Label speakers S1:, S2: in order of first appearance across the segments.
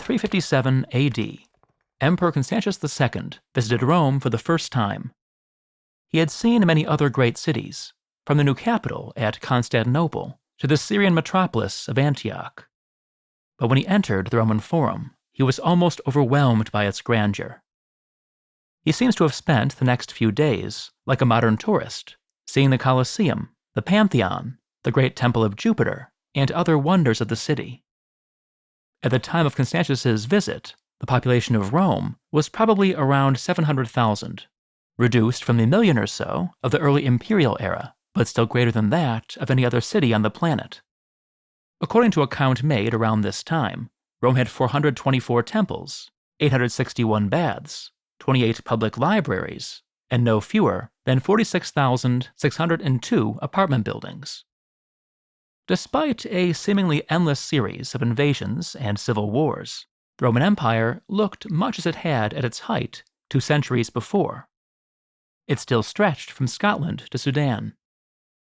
S1: 357 AD, Emperor Constantius II visited Rome for the first time. He had seen many other great cities, from the new capital at Constantinople to the Syrian metropolis of Antioch. But when he entered the Roman Forum, he was almost overwhelmed by its grandeur. He seems to have spent the next few days like a modern tourist, seeing the Colosseum, the Pantheon, the great Temple of Jupiter, and other wonders of the city. At the time of Constantius's visit, the population of Rome was probably around 700,000, reduced from the 1,000,000 or so of the early imperial era, but still greater than that of any other city on the planet. According to a count made around this time, Rome had 424 temples, 861 baths, 28 public libraries, and no fewer than 46,602 apartment buildings. Despite a seemingly endless series of invasions and civil wars, the Roman Empire looked much as it had at its height 2 centuries before. It still stretched from Scotland to Sudan.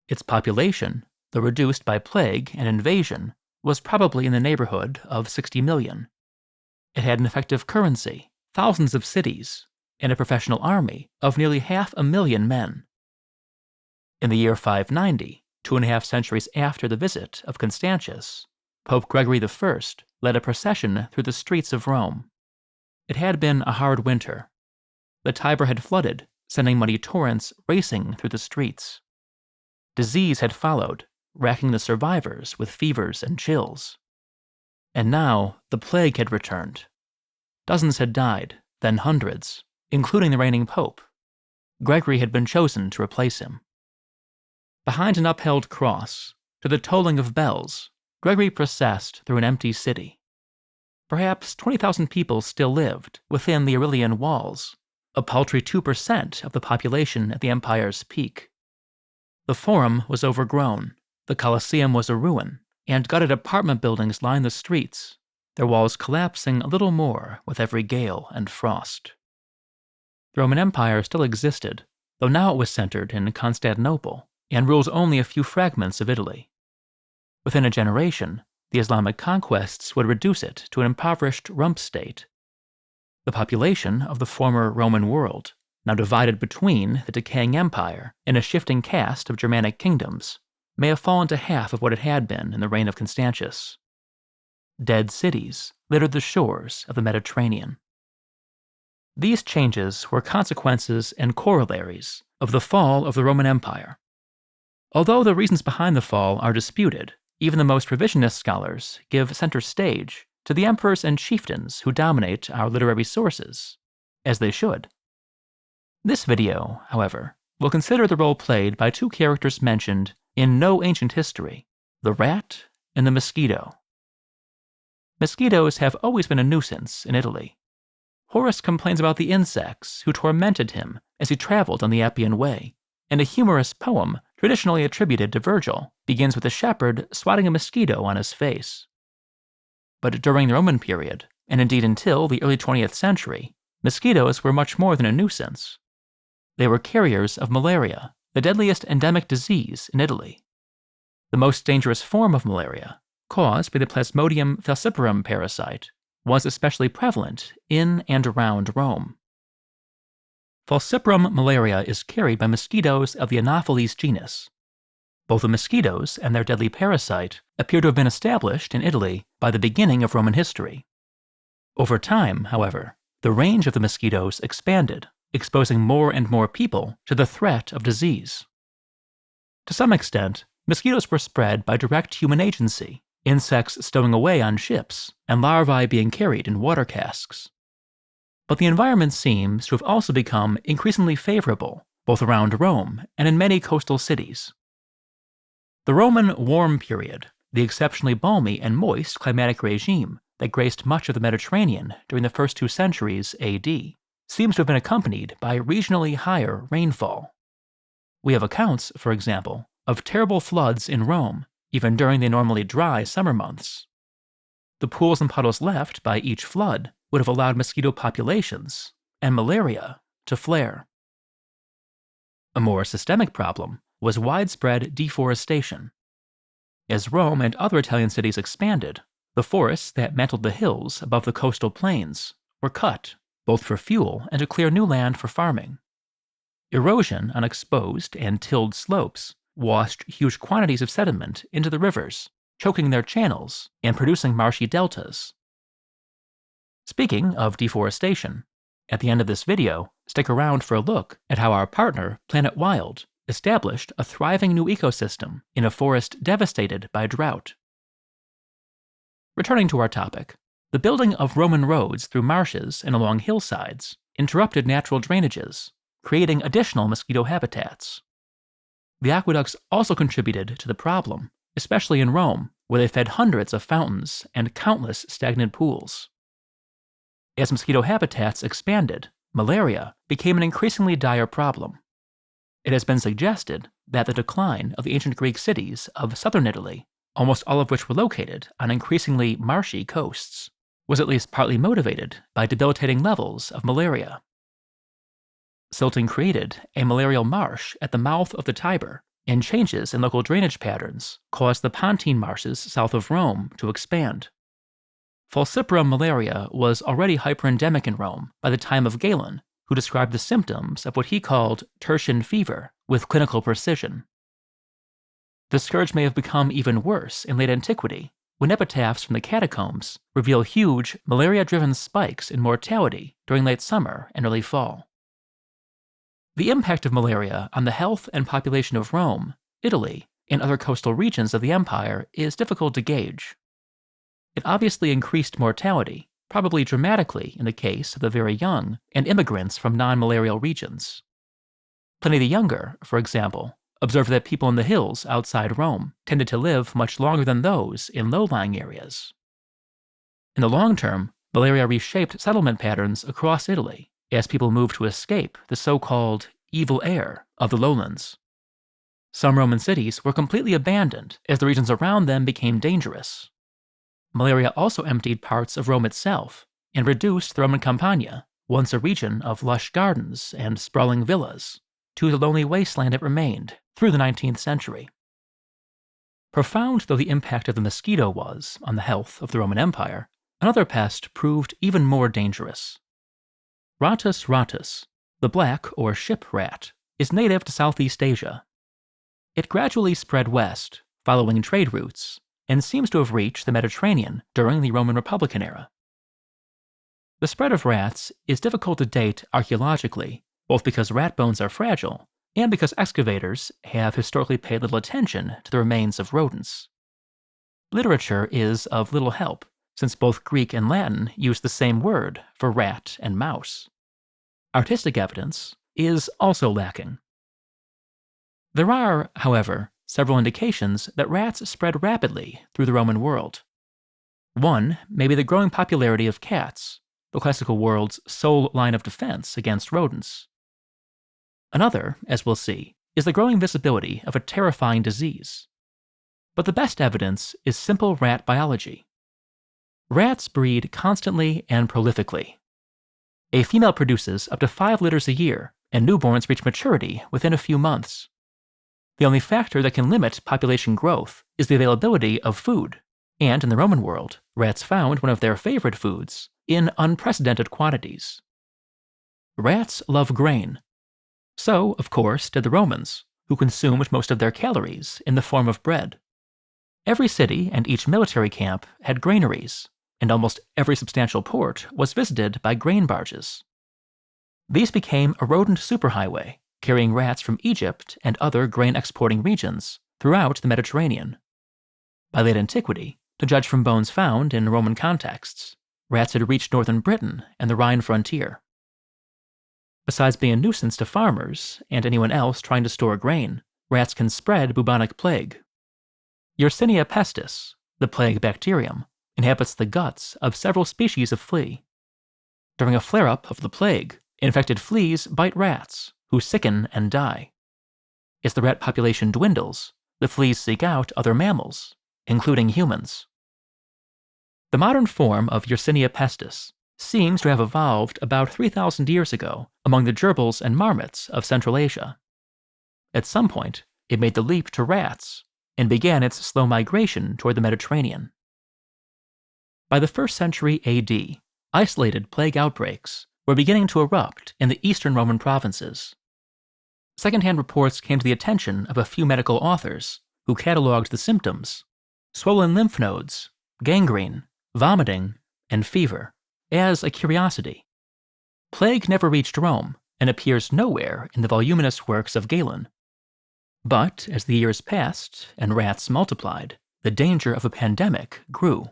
S1: Its population, though reduced by plague and invasion, was probably in the neighborhood of 60 million. It had an effective currency, thousands of cities, and a professional army of nearly 500,000 men. In the year 590, 2.5 centuries after the visit of Constantius, Pope Gregory I led a procession through the streets of Rome. It had been a hard winter. The Tiber had flooded, sending muddy torrents racing through the streets. Disease had followed, racking the survivors with fevers and chills. And now the plague had returned. Dozens had died, then hundreds, including the reigning pope. Gregory had been chosen to replace him. Behind an upheld cross, to the tolling of bells, Gregory processed through an empty city. Perhaps 20,000 people still lived within the Aurelian walls, a paltry 2% of the population at the empire's peak. The Forum was overgrown, the Colosseum was a ruin, and gutted apartment buildings lined the streets, their walls collapsing a little more with every gale and frost. The Roman Empire still existed, though now it was centered in Constantinople and rules only a few fragments of Italy. Within a generation, the Islamic conquests would reduce it to an impoverished rump state. The population of the former Roman world, now divided between the decaying empire and a shifting cast of Germanic kingdoms, may have fallen to half of what it had been in the reign of Constantius. Dead cities littered the shores of the Mediterranean. These changes were consequences and corollaries of the fall of the Roman Empire. Although the reasons behind the fall are disputed, even the most revisionist scholars give center stage to the emperors and chieftains who dominate our literary sources, as they should. This video, however, will consider the role played by 2 characters mentioned in no ancient history, the rat and the mosquito. Mosquitoes have always been a nuisance in Italy. Horace complains about the insects who tormented him as he traveled on the Appian Way, and a humorous poem traditionally attributed to Virgil begins with a shepherd swatting a mosquito on his face. But during the Roman period, and indeed until the early 20th century, mosquitoes were much more than a nuisance. They were carriers of malaria, the deadliest endemic disease in Italy. The most dangerous form of malaria, caused by the Plasmodium falciparum parasite, was especially prevalent in and around Rome. Falciparum malaria is carried by mosquitoes of the Anopheles genus. Both the mosquitoes and their deadly parasite appear to have been established in Italy by the beginning of Roman history. Over time, however, the range of the mosquitoes expanded, exposing more and more people to the threat of disease. To some extent, mosquitoes were spread by direct human agency, insects stowing away on ships, and larvae being carried in water casks. But the environment seems to have also become increasingly favorable, both around Rome and in many coastal cities. The Roman warm period, the exceptionally balmy and moist climatic regime that graced much of the Mediterranean during the first 2 centuries AD, seems to have been accompanied by regionally higher rainfall. We have accounts, for example, of terrible floods in Rome, even during the normally dry summer months. The pools and puddles left by each flood would have allowed mosquito populations and malaria to flare. A more systemic problem was widespread deforestation. As Rome and other Italian cities expanded, The forests that mantled the hills above the coastal plains were cut, both for fuel and to clear new land for farming. Erosion on exposed and tilled slopes washed huge quantities of sediment into the rivers, choking their channels and producing marshy deltas. Speaking of deforestation, at the end of this video, stick around for a look at how our partner, Planet Wild, established a thriving new ecosystem in a forest devastated by drought. Returning to our topic, the building of Roman roads through marshes and along hillsides interrupted natural drainages, creating additional mosquito habitats. The aqueducts also contributed to the problem, especially in Rome, where they fed hundreds of fountains and countless stagnant pools. As mosquito habitats expanded, malaria became an increasingly dire problem. It has been suggested that the decline of the ancient Greek cities of southern Italy, almost all of which were located on increasingly marshy coasts, was at least partly motivated by debilitating levels of malaria. Silting created a malarial marsh at the mouth of the Tiber, and changes in local drainage patterns caused the Pontine marshes south of Rome to expand. Falciparum malaria was already hyperendemic in Rome by the time of Galen, who described the symptoms of what he called tertian fever with clinical precision. The scourge may have become even worse in late antiquity, when epitaphs from the catacombs reveal huge malaria-driven spikes in mortality during late summer and early fall. The impact of malaria on the health and population of Rome, Italy, and other coastal regions of the empire is difficult to gauge. It obviously increased mortality, probably dramatically in the case of the very young and immigrants from non-malarial regions. Pliny the Younger, for example, observed that people in the hills outside Rome tended to live much longer than those in low-lying areas. In the long term, malaria reshaped settlement patterns across Italy as people moved to escape the so-called evil air of the lowlands. Some Roman cities were completely abandoned as the regions around them became dangerous. Malaria also emptied parts of Rome itself and reduced the Roman Campagna, once a region of lush gardens and sprawling villas, to the lonely wasteland it remained through the 19th century. Profound though the impact of the mosquito was on the health of the Roman Empire, another pest proved even more dangerous. Rattus rattus, the black or ship rat, is native to Southeast Asia. It gradually spread west, following trade routes, and seems to have reached the Mediterranean during the Roman Republican era. The spread of rats is difficult to date archaeologically, both because rat bones are fragile and because excavators have historically paid little attention to the remains of rodents. Literature is of little help, since both Greek and Latin use the same word for rat and mouse. Artistic evidence is also lacking. There are, however, several indications that rats spread rapidly through the Roman world. One may be the growing popularity of cats, the classical world's sole line of defense against rodents. Another, as we'll see, is the growing visibility of a terrifying disease. But the best evidence is simple rat biology. Rats breed constantly and prolifically. A female produces up to 5 litters a year, and newborns reach maturity within a few months. The only factor that can limit population growth is the availability of food, and in the Roman world, rats found one of their favorite foods in unprecedented quantities. Rats love grain. So, of course, did the Romans, who consumed most of their calories in the form of bread. Every city and each military camp had granaries, and almost every substantial port was visited by grain barges. These became a rodent superhighway, carrying rats from Egypt and other grain-exporting regions throughout the Mediterranean. By late antiquity, to judge from bones found in Roman contexts, rats had reached northern Britain and the Rhine frontier. Besides being a nuisance to farmers and anyone else trying to store grain, rats can spread bubonic plague. Yersinia pestis, the plague bacterium, inhabits the guts of several species of flea. During a flare-up of the plague, infected fleas bite rats, who sicken and die. As the rat population dwindles, the fleas seek out other mammals, including humans. The modern form of Yersinia pestis seems to have evolved about 3,000 years ago among the gerbils and marmots of Central Asia. At some point, it made the leap to rats and began its slow migration toward the Mediterranean. By the 1st century AD, isolated plague outbreaks were beginning to erupt in the eastern Roman provinces. Secondhand reports came to the attention of a few medical authors who cataloged the symptoms: swollen lymph nodes, gangrene, vomiting, and fever, as a curiosity. Plague never reached Rome and appears nowhere in the voluminous works of Galen. But as the years passed and rats multiplied, the danger of a pandemic grew.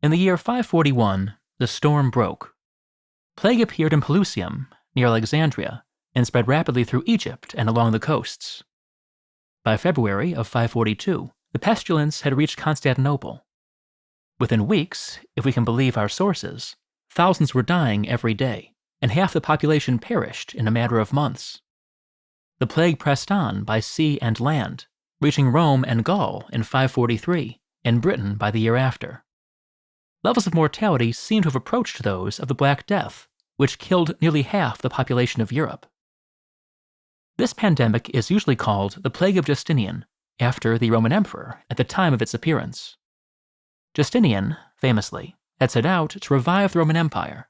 S1: In the year 541, the storm broke. Plague appeared in Pelusium, near Alexandria, and spread rapidly through Egypt and along the coasts. By February of 542, the pestilence had reached Constantinople. Within weeks, if we can believe our sources, thousands were dying every day, and half the population perished in a matter of months. The plague pressed on by sea and land, reaching Rome and Gaul in 543, and Britain by the year after. Levels of mortality seem to have approached those of the Black Death, which killed nearly half the population of Europe. This pandemic is usually called the Plague of Justinian, after the Roman emperor at the time of its appearance. Justinian, famously, had set out to revive the Roman Empire.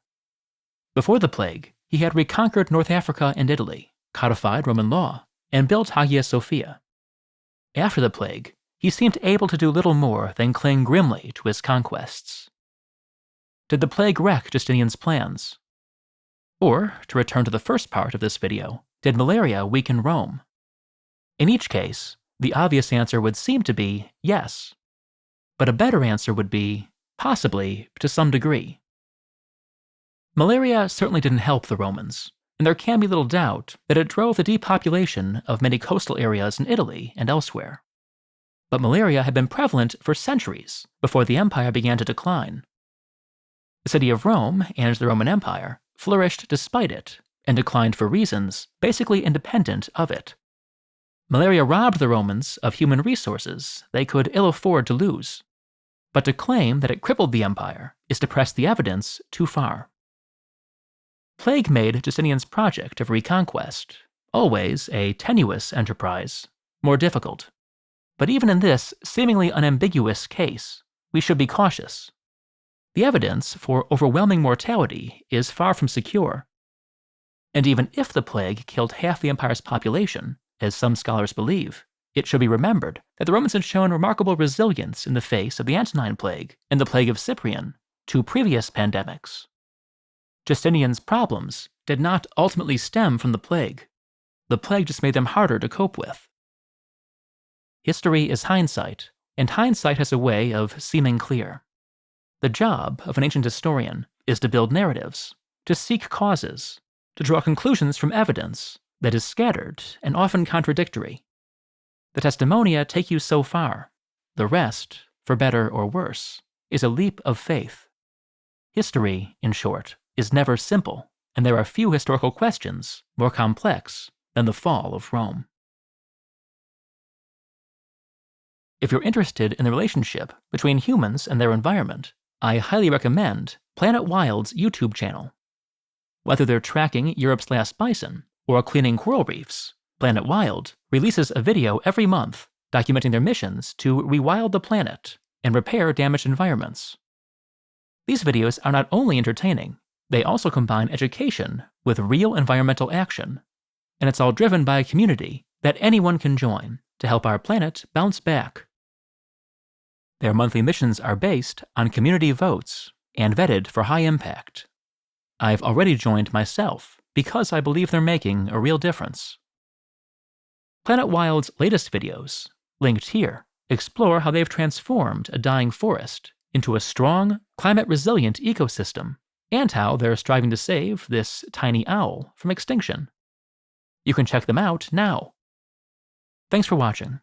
S1: Before the plague, he had reconquered North Africa and Italy, codified Roman law, and built Hagia Sophia. After the plague, he seemed able to do little more than cling grimly to his conquests. Did the plague wreck Justinian's plans? Or, to return to the first part of this video, did malaria weaken Rome? In each case, the obvious answer would seem to be yes. But a better answer would be, possibly, to some degree. Malaria certainly didn't help the Romans, and there can be little doubt that it drove the depopulation of many coastal areas in Italy and elsewhere. But malaria had been prevalent for centuries before the empire began to decline. The city of Rome and the Roman Empire flourished despite it, and declined for reasons basically independent of it. Malaria robbed the Romans of human resources they could ill afford to lose. But to claim that it crippled the empire is to press the evidence too far. Plague made Justinian's project of reconquest, always a tenuous enterprise, more difficult. But even in this seemingly unambiguous case, we should be cautious. The evidence for overwhelming mortality is far from secure. And even if the plague killed half the empire's population, as some scholars believe, it should be remembered that the Romans had shown remarkable resilience in the face of the Antonine Plague and the Plague of Cyprian, two previous pandemics. Justinian's problems did not ultimately stem from the plague. The plague just made them harder to cope with. History is hindsight, and hindsight has a way of seeming clear. The job of an ancient historian is to build narratives, to seek causes, to draw conclusions from evidence that is scattered and often contradictory. The testimonia take you so far. The rest, for better or worse, is a leap of faith. History, in short, is never simple, and there are few historical questions more complex than the fall of Rome. If you're interested in the relationship between humans and their environment, I highly recommend Planet Wild's YouTube channel. Whether they're tracking Europe's last bison or cleaning coral reefs, Planet Wild releases a video every month documenting their missions to rewild the planet and repair damaged environments. These videos are not only entertaining, they also combine education with real environmental action, and it's all driven by a community that anyone can join to help our planet bounce back. Their monthly missions are based on community votes and vetted for high impact. I've already joined myself because I believe they're making a real difference. Planet Wild's latest videos, linked here, explore how they've transformed a dying forest into a strong, climate-resilient ecosystem, and how they're striving to save this tiny owl from extinction. You can check them out now. Thanks for watching.